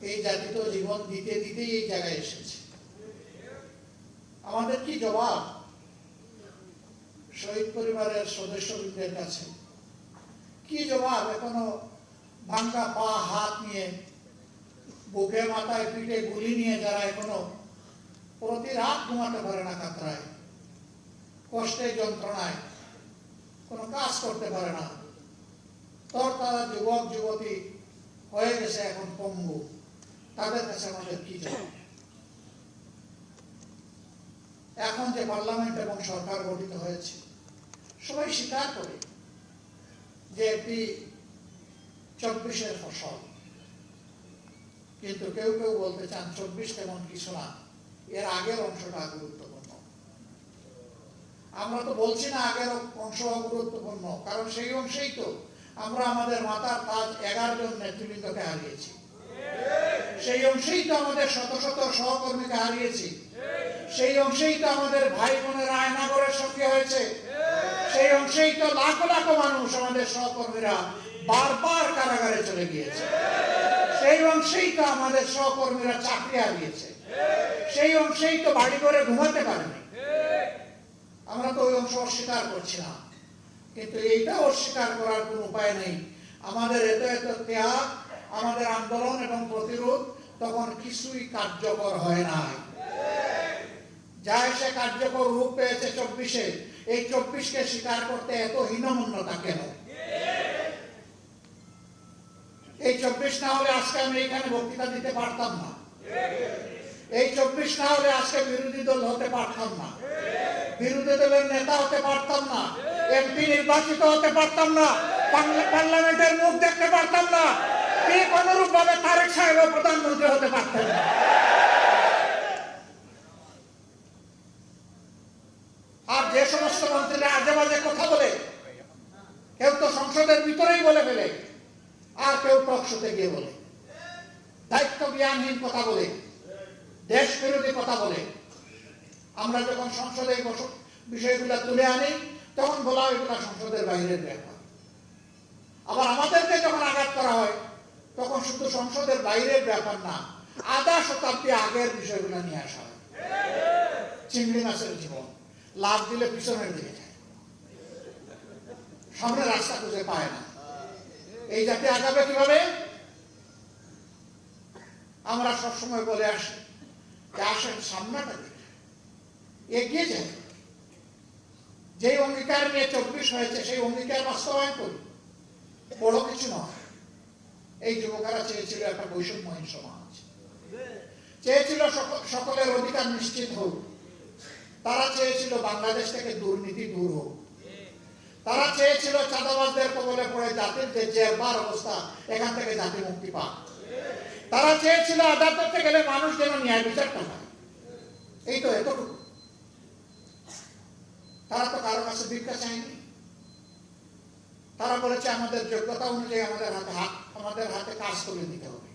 এই জাতি তো জীবন দিতে দিতেই এই জায়গায় এসেছে। আমাদের কি জবাব শহীদ পরিবারের সদস্যবৃন্দের কাছে? কি জবাব এখনো ভাঙ্গা পা হাত নিয়ে, বুকে মাথায় পিঠে গুলি নিয়ে যারা এখনো প্রতি রাত ঘুমাতে পারে না, কাতরায়, কষ্টে, যন্ত্রণায়, কোনো কাজ করতে পারে না, তারা যুবক যুবতী হয়ে গেছে এখন পঙ্গু, তাদের কাছে আমাদের কি জবাব? এখন যে পার্লামেন্ট এবং সরকার গঠিত হয়েছে, সবাই স্বীকার করে যে এটি 24-এর ফসল, কিন্তু কেউ কেউ বলতে চান 24 তেমন কিছু না, এর আগের অংশটা গুরুত্বপূর্ণ। আমরা তো বলছি না আগের অংশ গুরুত্বপূর্ণ, কারণ সেই অংশেই তো আমরা আমাদের মাথার তাজ 11 জন নেতৃবৃন্দকে হারিয়েছি, সেই অংশেই তো আমাদের শত শত সহকর্মীকে হারিয়েছি, সেই অংশেই তো আমাদের ভাই বোনের আয়নাগরের সঙ্গে হয়েছে, সেই অংশেই তো লাখো লাখো মানুষ, আমাদের সহকর্মীরা বারবার কারাগারে চলে গিয়েছে, সেই অংশেই তো আমাদের সহকর্মীরা চাকরি হারিয়েছে, সেই অংশেই তো বাড়ি করে ঘুমাতে পারেনি। আমরা তো ওই অংশ অস্বীকার করছি না, কিন্তু এইটা অস্বীকার করার কোন উপায় নেই। আমাদের এত এত ত্যাগ, আমাদের আন্দোলন এবং প্রতিরোধ তখন কিছুই কার্যকর হয় নাই। যা এসে কার্যকর রূপ পেয়েছে 24-এ, এই 24-কে স্বীকার করতে এত হীনমন্যতা কেন? এই 24 না হলে আজকে আমি এখানে বক্তৃতা দিতে পারতাম না, এই 24 না হলে আজকে বিরোধী দল হতে পারতাম না, বিরোধী দলের নেতা হতে পারতাম না, এমপি নির্বাচিত হতে পারতাম না, পার্লামেন্টের মুখ দেখতে পারতাম না, ঠিক অনুরূপ ভাবে তারেক সাহেব প্রধানমন্ত্রী হতে পারতেন না। আর যে সমস্ত মন্ত্রীরা আজে বাজে কথা বলে, কেউ তো সংসদের ভিতরেই বলে ফেলে, আর কেউ টকশোতে গিয়ে বলে, দায়িত্ব জ্ঞানহীন কথা বলে, দেশ বিরোধী কথা বলে, আমরা যখন সংসদে বিষয়গুলো তুলে আনি তখন বলা হয় এগুলো সংসদের বাইরের ব্যাপার। আবার আমাদেরকে যখন আঘাত করা হয় তখন শুধু সংসদের বাইরের ব্যাপার না, আধা শতাব্দী আগের বিষয়গুলো নিয়ে আসা হয়। চিংড়ি মাছের জীবন, লাভ দিলে পিছনের দিকে যায়, সামনে রাস্তা খুঁজে পায় না, এই জাতি আগাবে কিভাবে? আমরা সবসময় বলে আসি যে আসেন সামনাটা দিকে এগিয়ে যায়, যে অঙ্গীকার নিয়ে 24 হয়েছে সেই অঙ্গীকার বাস্তবায়ন করি, বড় কিছু নয়। এই যুবকেরা চেয়েছিল একটা বৈষম্যহীন সমাজ, চেয়েছিল সকলের অধিকার নিশ্চিত হোক, তারা চেয়েছিল বাংলাদেশ থেকে দুর্নীতি দূর হোক, তারা চেয়েছিল চাঁদাবাজদের কবলে পড়ে জাতির যে জেরবার অবস্থা, এখান থেকে জাতি মুক্তি পাক, তারা চেয়েছিল আদালতে গেলে মানুষ যেন ন্যায় বিচারটা পায়। এই তো এতটুকু, তারা তো কারো কাছে ভিক্ষা চায়নি, তারা বলেছে আমাদের যোগ্যতা অনুযায়ী আমাদের হাতে কাজ করে দিতে হবে।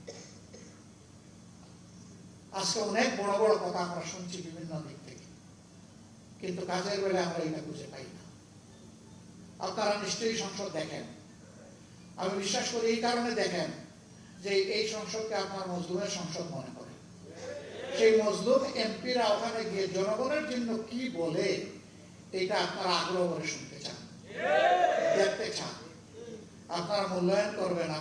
আজকে অনেক বড় বড় কথা আমরা শুনছি বিভিন্ন দিক থেকে, কিন্তু কাজের বেলা আমরা এটা খুঁজে পাই না। আপনারা নিশ্চয়ই সংসদ দেখেন, আমি বিশ্বাস করি এই কারণে দেখেন যে এই সংসদকে আপনার মজলুমের সংসদ মনে করে। সেই মজলুম এমপিরা ওখানে গিয়ে জনগণের জন্য কি বলে এটা আপনারা আগ্রহ করে শুনতে চান, দেখতে চান, আপনারা মূল্যায়ন করবেন।